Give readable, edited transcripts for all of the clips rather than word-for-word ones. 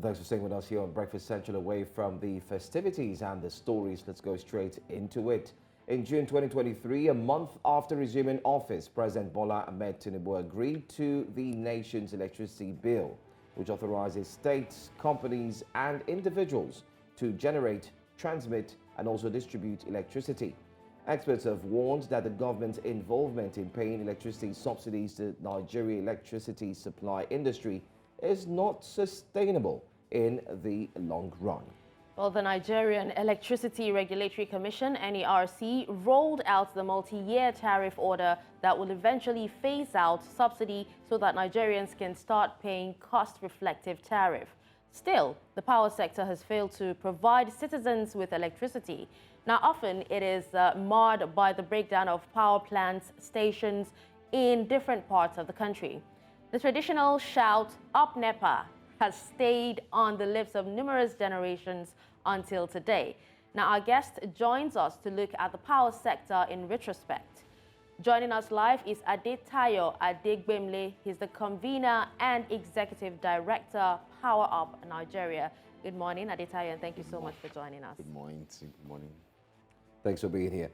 Thanks for staying with us here on Breakfast Central. Away from the festivities and the stories, let's go straight into it. In June 2023, a month after resuming office, President Bola Tinubu agreed to the nation's electricity bill, which authorizes states, companies and individuals to generate, transmit and also distribute electricity. Experts have warned that the government's involvement in paying electricity subsidies to Nigerian electricity supply industry is not sustainable in the long run. Well, the Nigerian Electricity Regulatory Commission, NERC, rolled out the multi-year tariff order that will eventually phase out subsidy so that Nigerians can start paying cost-reflective tariff. Still, the power sector has failed to provide citizens with electricity. Now, often it is marred by the breakdown of power plants, stations in different parts of the country. The traditional shout, "Up NEPA," has stayed on the lips of numerous generations until today. Now, our guest joins us to look at the power sector in retrospect. Joining us live is Adetayo Adegbemle. He's the convener and executive director, PowerUp Nigeria. Good morning, Adetayo, and thank you so much for joining us. Good morning. Good morning. Thanks for being here.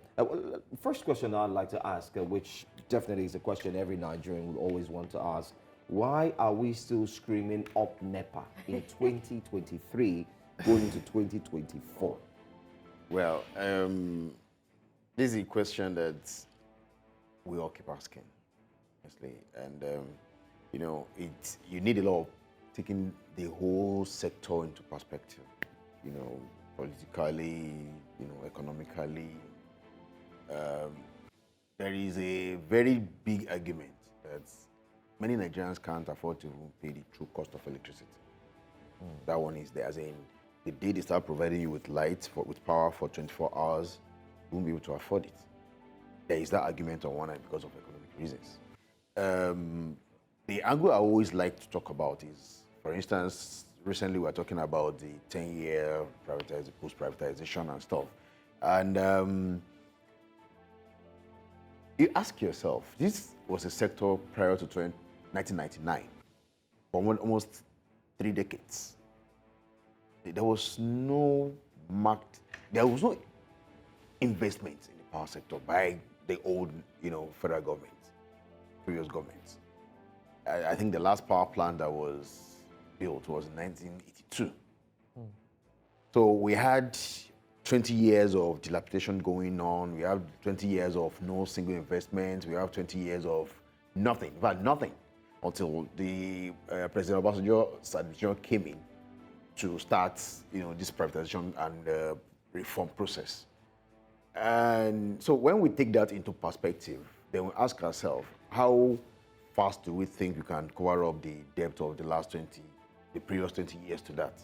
First question I'd like to ask, which definitely is a question every Nigerian will always want to ask. Why are we still screaming up NEPA in 2023 going into 2024? Well, this is a question that we all keep asking, honestly. And, you need a lot of taking the whole sector into perspective, politically, economically. There is a very big argument that many Nigerians can't afford to pay the true cost of electricity. That one is there, as in the day they start providing you with light, with power for 24 hours, you won't be able to afford it. There is that argument on one hand because of economic reasons. The angle I always like to talk about is, for instance, recently we were talking about the 10-year post-privatization and stuff. And you ask yourself, this was a sector prior to 1999, for almost 3 decades. There was no investment in the power sector by the old, federal government, previous governments. I think the last power plant that was built was in 1982. So we had 20 years of dilapidation going on. We have 20 years of no single investment. We have 20 years of nothing, but nothing, until the President Obasanjo's administration came in to start, this privatization and reform process. And so when we take that into perspective, then we ask ourselves, how fast do we think we can cover up the debt of the previous 20 years to that?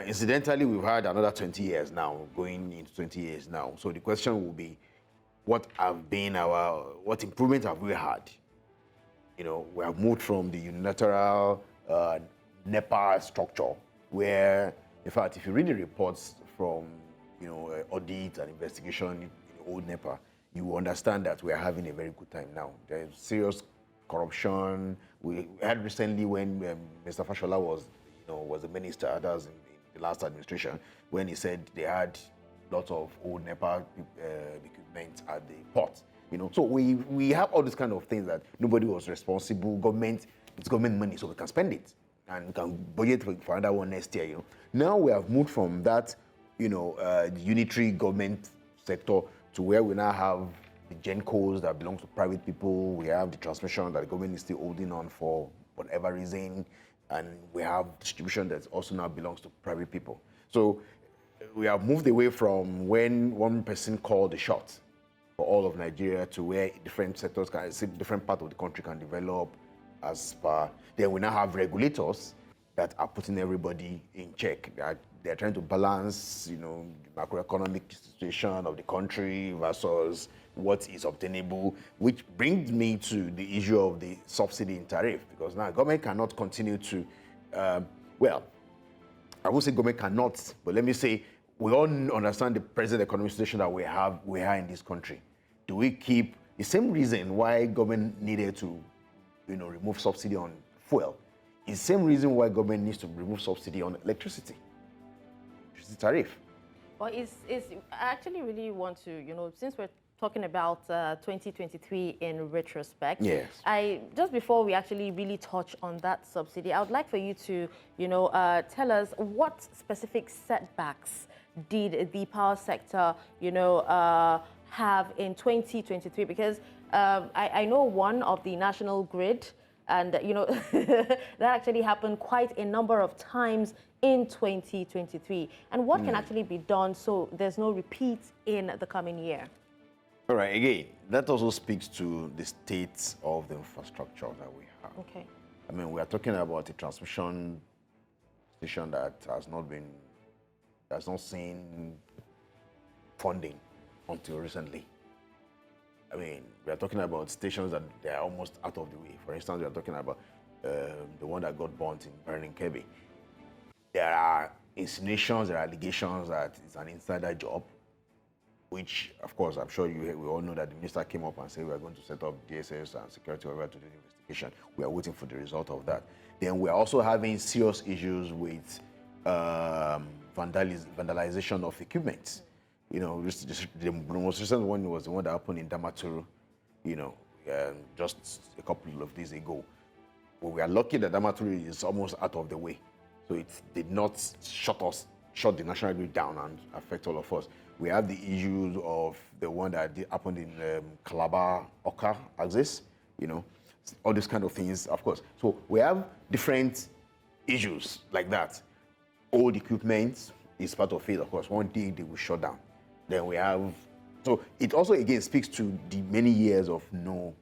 Incidentally, we've had another 20 years now, going into 20 years now. So the question will be, what improvement have we had? We have moved from the unilateral NEPA structure, where, in fact, if you read the reports from, audit and investigation in the old NEPA, you will understand that we are having a very good time now. There's serious corruption. We had recently when Mr. Fashola was the minister, that was in the last administration, when he said they had lots of old NEPA equipment at the port. So we have all these kind of things that nobody was responsible. It's government money, so we can spend it and we can budget for another one next year. Now we have moved from that, the unitary government sector to where we now have the GenCos that belongs to private people. We have the transmission that the government is still holding on for whatever reason. And we have distribution that also now belongs to private people. So we have moved away from when one person called the shot for all of Nigeria to where different sectors different part of the country can develop as per. Then we now have regulators that are putting everybody in check. They're trying to balance, the macroeconomic situation of the country versus what is obtainable, which brings me to the issue of the subsidy in tariff, because now government cannot continue to, I won't say government cannot, but let me say, we all understand the present economic situation that we are in this country. Do we keep the same reason why government needed to, remove subsidy on fuel it's the same reason why government needs to remove subsidy on electricity tariff. Well, I actually really want to, since we're talking about 2023 in retrospect. Yes. Just before we actually really touch on that subsidy, I would like for you to, tell us what specific setbacks did the power sector, have in 2023? Because I know one of the national grid, and that actually happened quite a number of times in 2023. And what can actually be done so there's no repeat in the coming year? All right, again, that also speaks to the state of the infrastructure that we have. Okay. I mean, we are talking about a transmission station that has not seen funding until recently. I mean, we are talking about stations that they are almost out of the way. For instance, we are talking about the one that got burnt in Burning Kebbi. There are insinuations, there are allegations that it's an insider job, which, of course, I'm sure we all know that the minister came up and said we are going to set up DSS and security over to do the investigation. We are waiting for the result of that. Then we are also having serious issues with vandalization of equipment. The most recent one was the one that happened in Damaturu, just a couple of days ago. But we are lucky that Damaturu is almost out of the way. So it did not shut the national grid down and affect all of us. We have the issues of the one that happened in Calabar, Oka axis, all these kind of things, of course. So we have different issues like that. Old equipment is part of it, of course. One day they will shut down. Then we have, so it also again speaks to the many years of no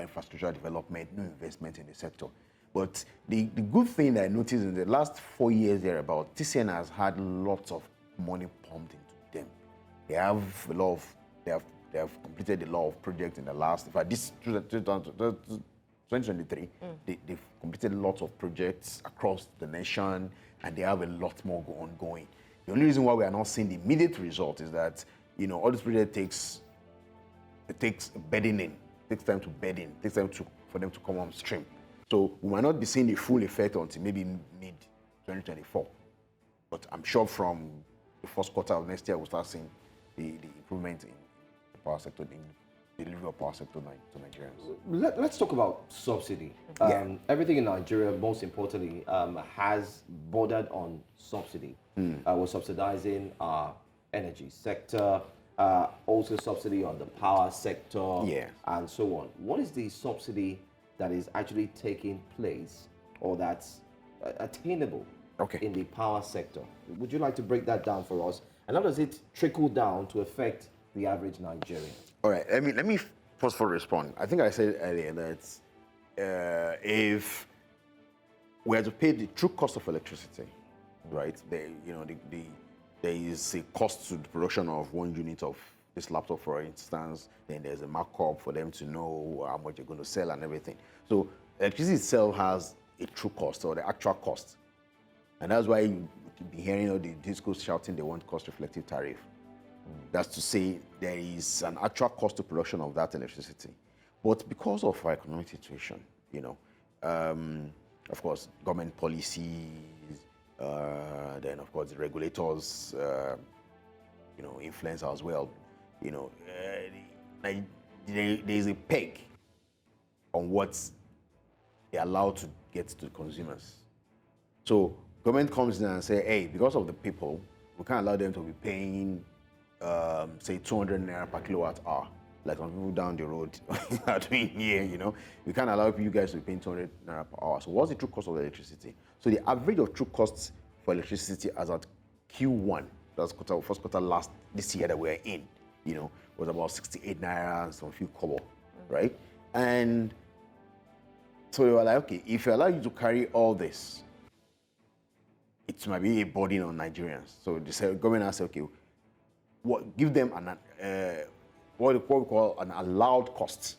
infrastructure development, no investment in the sector. But the good thing that I noticed in the last 4 years thereabout, TCN has had lots of money pumped into them. They have they have completed a lot of projects in the last, in fact, this 2023, they've completed lots of projects across the nation, and they have a lot more ongoing. The only reason why we are not seeing the immediate result is that, all this project takes bedding in, takes time to bed in, takes time for them to come on stream. So we might not be seeing the full effect until maybe mid-2024. But I'm sure from the first quarter of next year, we'll start seeing the improvement in the power sector, in the delivery of power sector to Nigerians. Let's talk about subsidy. Everything in Nigeria, most importantly, has bordered on subsidy. We're subsidizing our energy sector, also subsidy on the power sector, and so on. What is the subsidy that is actually taking place or that's attainable in the power sector? Would you like to break that down for us? And how does it trickle down to affect the average Nigerian? All right, let me first of all respond. I think I said earlier that if we had to pay the true cost of electricity, right? There is a cost to the production of 1 unit of this laptop, for instance. Then there's a markup for them to know how much you're going to sell and everything. So electricity itself has a true cost, or the actual cost. And that's why you be hearing all the discos shouting they want cost-reflective tariff. That's to say there is an actual cost to production of that electricity. But because of our economic situation, of course, government policies, then of course the regulators, influence as well. There is a peg on what they're allowed to get to consumers. So government comes in and say, hey, because of the people, we can't allow them to be paying, say, 200 naira per kilowatt hour, like some people down the road are doing here, We can't allow you guys to be paying 200 naira per hour. So what's the true cost of electricity? So the average of true costs for electricity as at Q1, that's first quarter this year that we're in, was about 68 naira and some few kobo, right? And so they were like, okay, if we allow you to carry all this, it might be a burden on Nigerians. So the government has said, okay, give them what we call an allowed cost.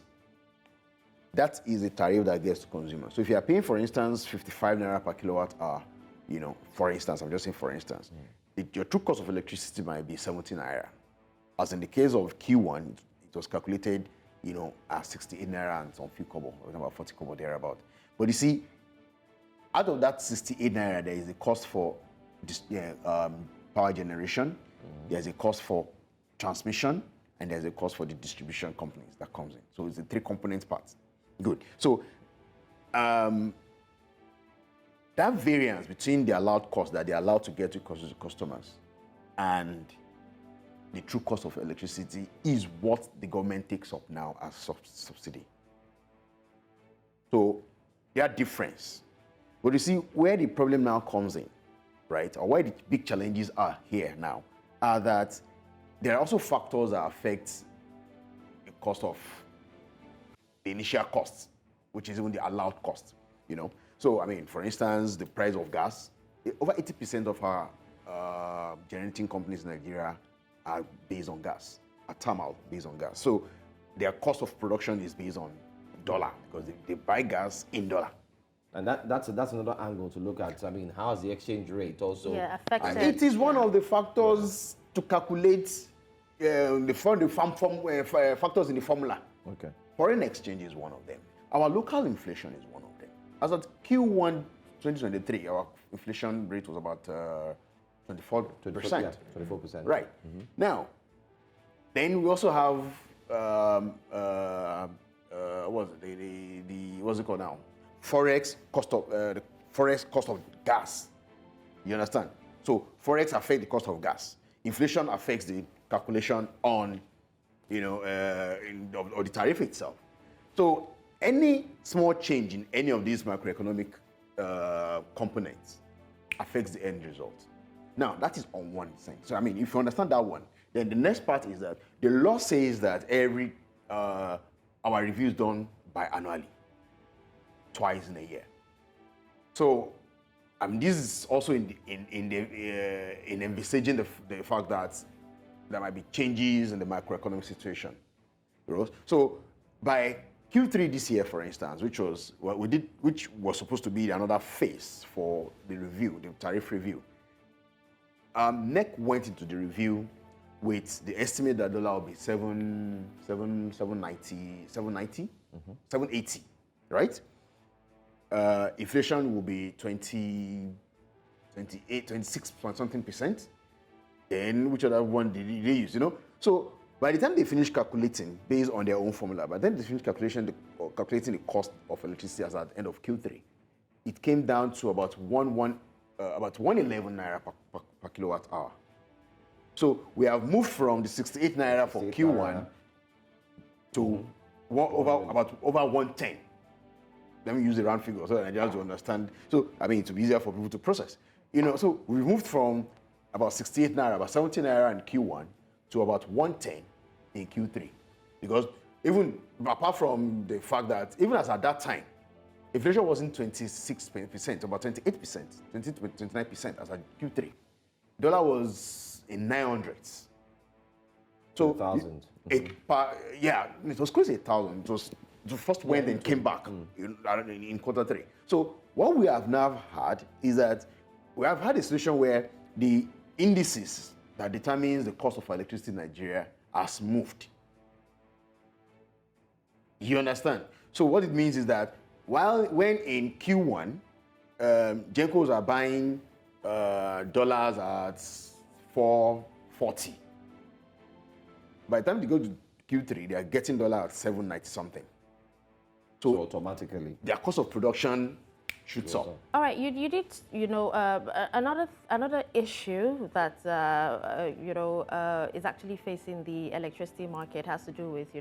That is a tariff that gets to consumers. So if you are paying, for instance, 55 naira per kilowatt hour, for instance, I'm just saying for instance, your true cost of electricity might be 17 naira. As in the case of Q1, it was calculated, at 68 naira and some few kobo, about 40 kobo thereabout. But you see, out of that 68 naira, there is a cost for power generation, there's a cost for transmission, and there's a cost for the distribution companies that comes in. So it's a 3 component part. Good. So that variance between the allowed cost that they're allowed to get to customers and the true cost of electricity is what the government takes up now as subsidy. So there are difference. But you see, where the problem now comes in, right, or where the big challenges are here now, are that there are also factors that affect the cost of the initial cost, which is even the allowed cost, you know. So, I mean, for instance, the price of gas, over 80% of our generating companies in Nigeria are based on gas, are thermal based on gas. So their cost of production is based on dollar because they buy gas in dollar. And that's another angle to look at. I mean, how is the exchange rate also? Yeah, affected. And it is one of the factors to calculate factors in the formula. Okay. Foreign exchange is one of them. Our local inflation is one of them. As of Q1 2023, our inflation rate was about 24%. 24%. Right. Now, then we also have what's it called now? Forex cost of the forex cost of gas. You understand? So forex affects the cost of gas. Inflation affects the calculation on, of the tariff itself. So any small change in any of these macroeconomic components affects the end result. Now that is on one thing. So I mean, if you understand that one, then the next part is that the law says that every our review is done biannually, twice in a year. So this is also in envisaging the fact that there might be changes in the macroeconomic situation. So by Q3 this year, for instance, which was what we did, which was supposed to be another phase for the review, the tariff review, NERC went into the review with the estimate that dollar will be 780, right? Inflation will be 26 point something percent. Then which other one did they use? So by the time they finish calculating based on their own formula, by then they finish calculating the cost of electricity as at the end of Q3, it came down to about 111 naira per kilowatt hour. So we have moved from the 68 naira for Q1 to about over 110. Let me use the round figure so that Nigerians will understand. So, I mean, it will be easier for people to process. So we moved from about 68 naira, about 70 naira in Q1 to about 110 in Q3. Because even apart from the fact that even as at that time, inflation wasn't 26%, about 28%, 29% as at Q3. Dollar was in 900s. So 1,000. it was close to 1,000. It was the first went and came back in Q3. So what we have now had is that we have had a situation where the indices that determines the cost of electricity in Nigeria has moved. You understand? So what it means is that when in Q1, Gencos are buying dollars at 440. By the time they go to Q3, they are getting dollar at 790 something. So automatically, their cost of production shoots up. All right, you did, another issue that, is actually facing the electricity market has to do with,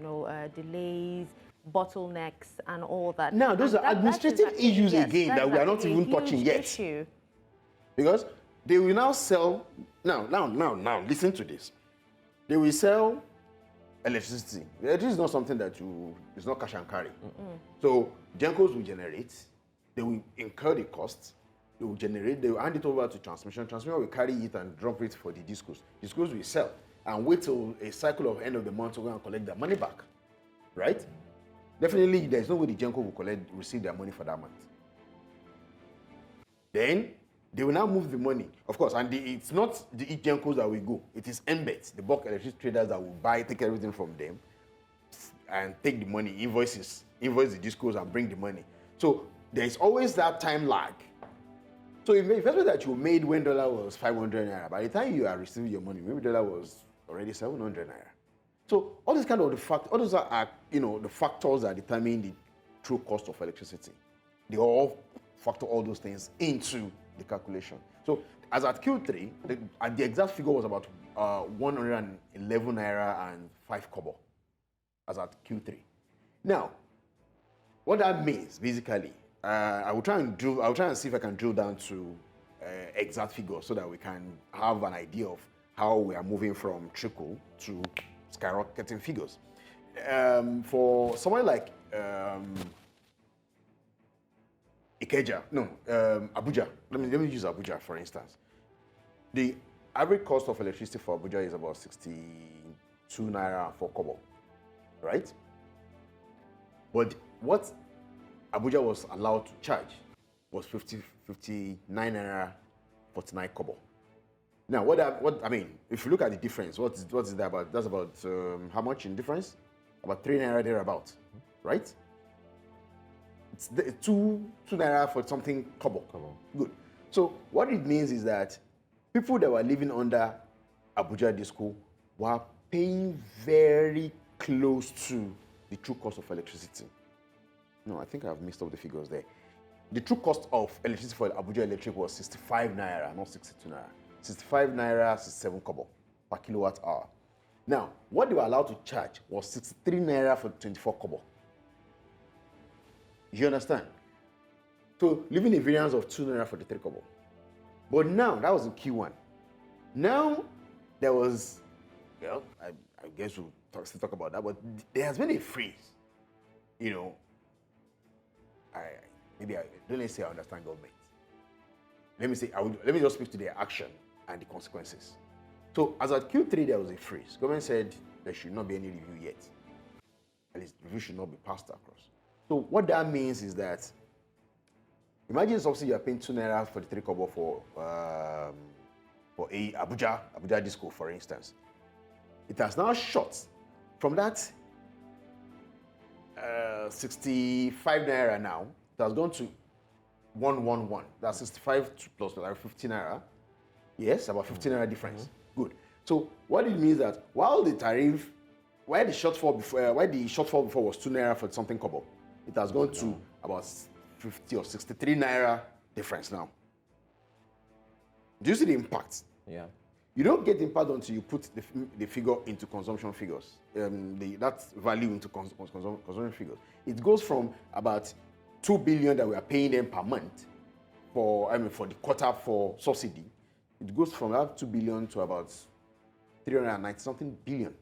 delays, bottlenecks, and all that. Now, those are administrative issues again that we are not even touching yet. Issue. Because they will now sell, now, listen to this. They will sell electricity. Electricity is not something that it's not cash and carry. So Gencos will generate, they will incur the costs, they will hand it over to transmission. Transmission will carry it and drop it for the discos. Discos will sell and wait till a cycle of end of the month to go and collect their money back, right? Definitely, there's no way the Genco will receive their money for that month. Then they will now move the money, of course, and it's not the Gencos that will go. It is embeds, the bulk electricity traders that will take everything from them and take the money, invoice the discos and bring the money. So there is always that time lag So if the investment that you made when dollar was 500 naira, by the time you are receiving your money, maybe dollar was already 700 naira. So all these kind of all those are the factors that determine the true cost of electricity. They all factor all those things into the calculation. So as at Q3, the exact figure was about 111 naira and 5 kobo as at Q3. Now, what that means basically, I will try and see if I can drill down to exact figures so that we can have an idea of how we are moving from trickle to skyrocketing figures. For somewhere like Abuja. Let me use Abuja for instance. The average cost of electricity for Abuja is about 62 naira and 4 kobo, right? But what Abuja was allowed to charge was 59 naira 49 kobo. Now, what I mean, if you look at the difference, what is that about? That's about how much in difference? About 3 naira thereabout, right? It's two naira for something kobo. Good. So what it means is that people that were living under Abuja Disco were paying very close to the true cost of electricity. No, I think I've mixed up the figures there. The true cost of electricity for Abuja Electric was 65 naira, not 62 naira. 65 naira, 67 kobo per kilowatt hour. Now, what they were allowed to charge was 63 naira for 24 kobo. You understand? So, leaving a variance of 2 naira for the 3 kobo. But now, that was in Q1. Now, there was, well, I guess we'll still talk about that, but there has been a freeze. You know, don't let me say I understand government. Let me just speak to their action and the consequences. So as at Q3, there was a freeze. Government said there should not be any review yet. At least review should not be passed across. So what that means is that, imagine subsidy you are paying 2 naira for the 3 kobo for a Abuja Disco, for instance. It has now shot from that 65 naira now. It has gone to 111. That's 65 plus like 15 naira. Yes, about 15 naira difference. Good. So what it means that while the shortfall before was 2 naira for something kobo, it has gone to about 50 or 63 naira difference now. Do you see the impact? Yeah. You don't get the impact until you put the figure into consumption figures. That value into consumption figures. It goes from about 2 billion that we are paying them per month for the quarter for subsidy. It goes from that 2 billion to about 390 something billion.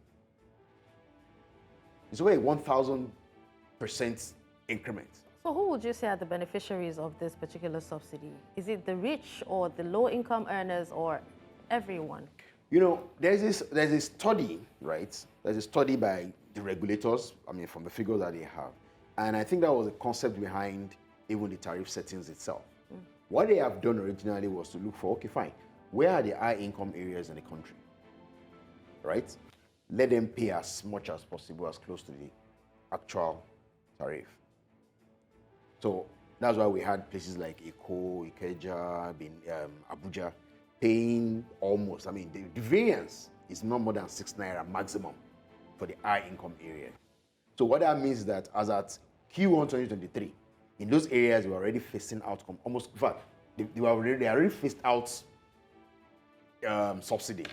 It's over a 1,000% increment. So who would you say are the beneficiaries of this particular subsidy? Is it the rich or the low-income earners or everyone? You know, there's a study, right? There's a study by the regulators, from the figures that they have. And I think that was the concept behind even the tariff settings itself. What they have done originally was to look for, okay, fine, where are the high income areas in the country, right? Let them pay as much as possible, as close to the actual tariff. So that's why we had places like Eko, Ikeja, Abuja paying almost, the variance is not more than 6 naira maximum for the high income area. So what that means is that as at Q1 2023, in those areas we were already facing out almost, in fact, they already faced out subsidy.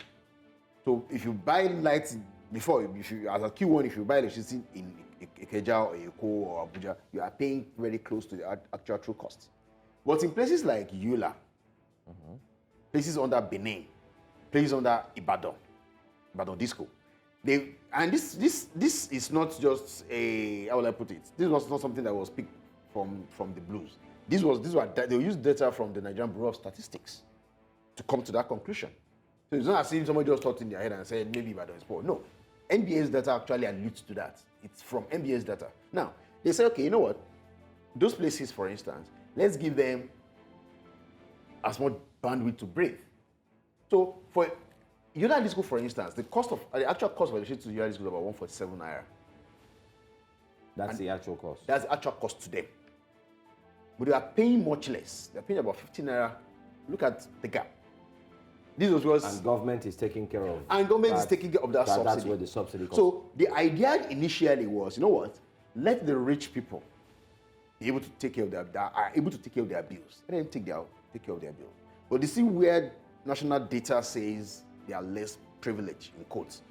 So if you buy lights before, as at Q1, if you buy electricity in Ikeja or Eko or Abuja, you are paying very close to the actual true cost. But in places like Yola, places under Benin, places under Ibadan Disco, this is not just how will I put it? This was not something that was picked from the blues. They used data from the Nigerian Bureau of Statistics to come to that conclusion. So it's not as if somebody just thought in their head and said maybe Ibadan is poor. No, NBA's data actually alludes to that. It's from NBA's data. Now they say, okay, you know what? Those places, for instance, let's give them as much bandwidth to breathe. So for Yola Disco, for instance, the actual cost of electricity to Yola Disco is about 147 naira. That's the actual cost. That's the actual cost to them. But they are paying much less. They're paying about 15 naira look at the gap. This was And government is taking care of. and government is taking care of that subsidy. That's where the subsidy comes. So the idea initially was, you know what? Let the rich people be able to take care of are able to take care of their bills. Let them take care of their bills. But you see where national data says they are less privileged, in quotes,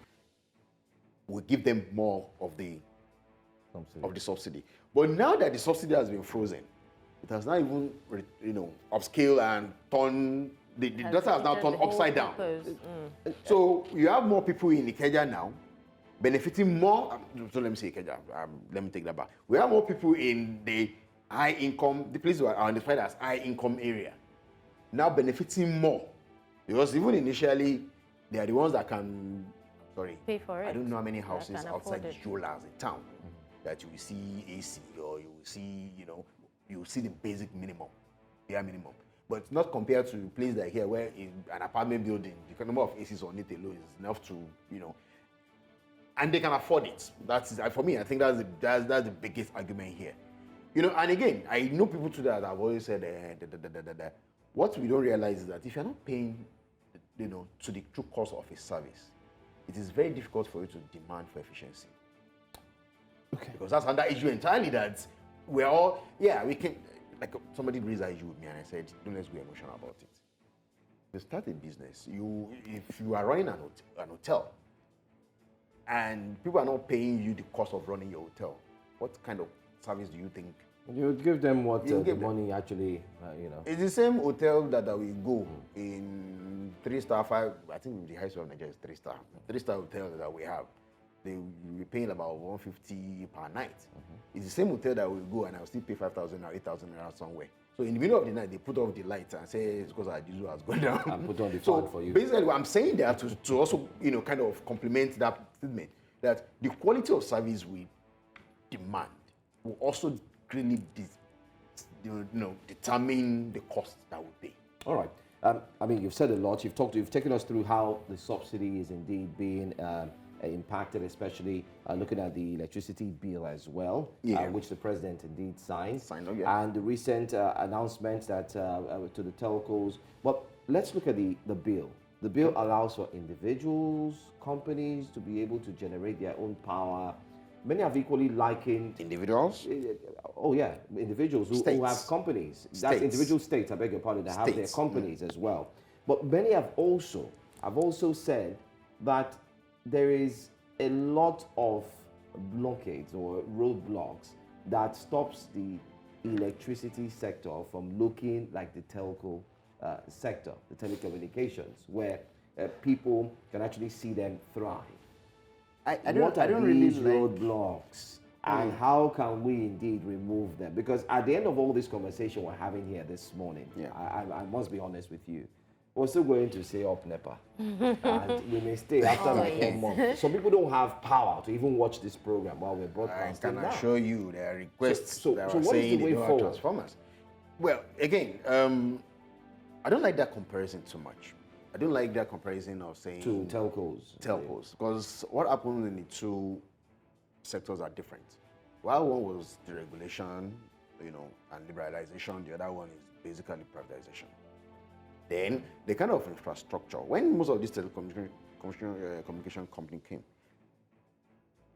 we give them more of the subsidy. But now that the subsidy has been frozen, it has not even upscale and turned the data has now turned upside down. So you have more people in Ikeja now benefiting more. So let me say Ikeja. Let me take that back. We have more people in the high income, the places are identified as high income area, now benefiting more, because even initially they are the ones that can. Pay for it. I don't know how many houses outside the Jolas in town that you will see AC, or you will see, you will see the basic minimum, bare minimum. But not compared to a place like here where in an apartment building, the number of ACs on it alone is enough to, and they can afford it. That's, for me, I think that's the biggest argument here. And again, I know people too that have always said, what we don't realize is that if you're not paying, to the true cost of a service, it is very difficult for you to demand for efficiency. Okay. Because that's another issue entirely that we're all, we can, like somebody raised that issue with me and I said, don't let's be emotional about it. You start a business, if you are running an hotel and people are not paying you the cost of running your hotel, what kind of service do you think? You would give them what the money actually, It's the same hotel that we go in 3-star, 5, I think the highest one of Nigeria is 3-star. 3-star hotel that we have, we're paying about 150 per night. It's the same hotel that we go and I'll still pay 5,000 or 8,000 around somewhere. So in the middle of the night, they put off the lights and say it's because our diesel has gone down. And put on the so fan for you. Basically, what I'm saying there to also, kind of complement that statement, that the quality of service we demand will also really determine the cost that we pay. All right. I mean, you've said a lot. You've taken us through how the subsidy is indeed being impacted, especially looking at the electricity bill as well, which the president indeed signed, and the recent announcement that to the telcos. But let's look at the bill. The bill allows for individuals, companies to be able to generate their own power. Many have equally likened individuals. Individuals who have companies. That's individual states. I beg your pardon. That have their companies as well. But many have also said that there is a lot of blockades or roadblocks that stops the electricity sector from looking like the telco sector, the telecommunications, where people can actually see them thrive. What are these roadblocks, and how can we indeed remove them? Because at the end of all this conversation we're having here this morning, I must be honest with you, we're still going to say up NEPA, and we may stay after like 1 month. Some people don't have power to even watch this program while we're broadcasting. I can assure you there are requests that are what saying is the way they don't have forward? transformers. Well, again, I don't like that comparison too much. I don't like that comparison of saying to telcos. Because what happened in the two sectors are different. While one was deregulation, and liberalization, the other one is basically privatization. Then the kind of infrastructure, when most of these communication company came,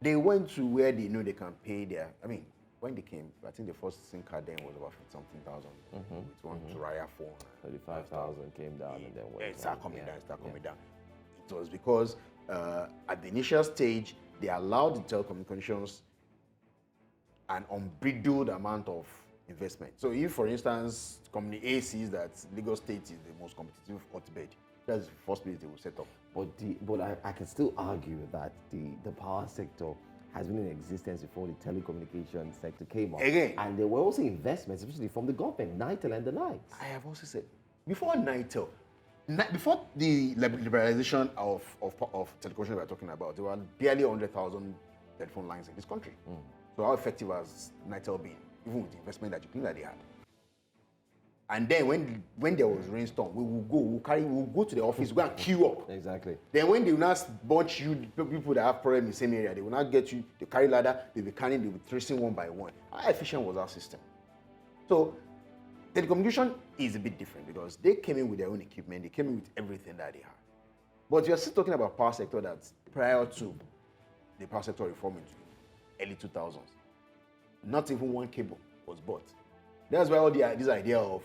they went to where they know they can pay their, when they came, I think the first SIM card then was about 50-something thousand with one Turaya phone. 35,000 came down and then went. It started coming down. It was because at the initial stage, they allowed the telecommunications an unbridled amount of investment. So if, for instance, company A sees that Lagos State is the most competitive hotbed, that's the first place they will set up. But I can still argue that the power sector has been in existence before the telecommunication sector came up. Again. And there were also investments, especially from the government, NITEL and the likes. I have also said, before NITEL, before the liberalization of telecommunications we're talking about, there were barely 100,000 telephone lines in this country. So how effective has NITEL been, even with the investment that you think that they had? And then when there was rainstorm, we'll go to the office, go and queue up. Exactly. Then when they will not bunch you, people that have problems in the same area, they will not get you, they carry ladder, they'll be tracing one by one. How efficient was our system? So telecommunication is a bit different because they came in with their own equipment, they came in with everything that they had. But you're still talking about power sector that's prior to the power sector reform in early 2000s. Not even one cable was bought. That's why all this idea of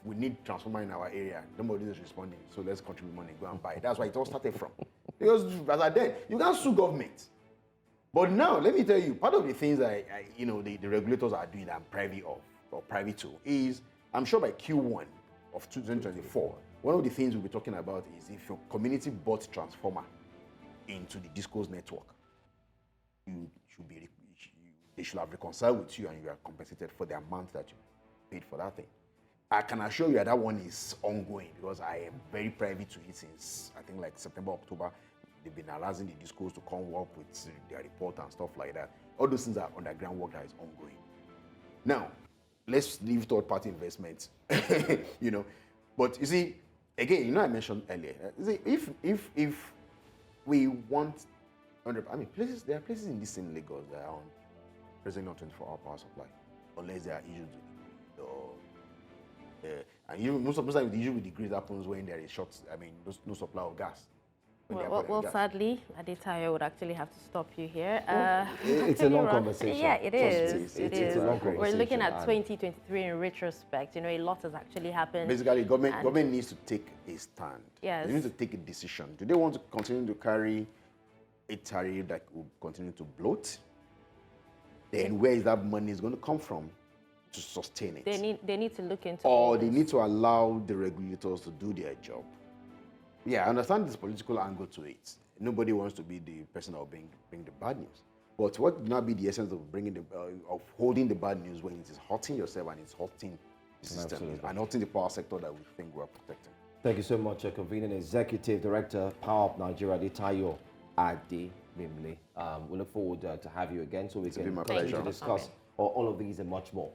we need transformer in our area, nobody is responding, so let's contribute money, go and buy it. That's why it all started from. Because as I then, you can't sue government. But now, let me tell you, part of the things that the regulators are doing that I'm privy of, or privy to, is I'm sure by Q1 of 2024, one of the things we'll be talking about is if your community bought transformer into the discos network, they should have reconciled with you and you are compensated for the amount that you paid for that thing. I can assure you that one is ongoing because I am very privy to it since I think like September, October. They've been harassing the discos to come up with their report and stuff like that. All those things are underground work that is ongoing. Now, let's leave third-party investments, But you see, again, I mentioned earlier, if we want, there are places in this same Lagos that are on presently on 24-hour power supply, unless there are issues with and most of the time the issue with the grid happens when there is no supply of gas. Well, sadly, Adetayo would actually have to stop you here. It's a long conversation. Yeah, it is. It is. a long conversation. We're looking at 2023 in retrospect. A lot has actually happened. Basically, government needs to take a stand. Yes. They need to take a decision. Do they want to continue to carry a tariff that will continue to bloat? Then where is that money is going to come from to sustain it? They need to look into or they need to allow the regulators to do their job. Yeah, I understand this political angle to it. Nobody wants to be the person that will bring the bad news. But what would not be the essence of of holding the bad news when it is hurting yourself and it's hurting the system and hurting the power sector that we think we are protecting? Thank you so much, convening Executive Director, PowerUp Nigeria, Adetayo Adegbemle. We look forward to have you again so we can continue to discuss all of these and much more.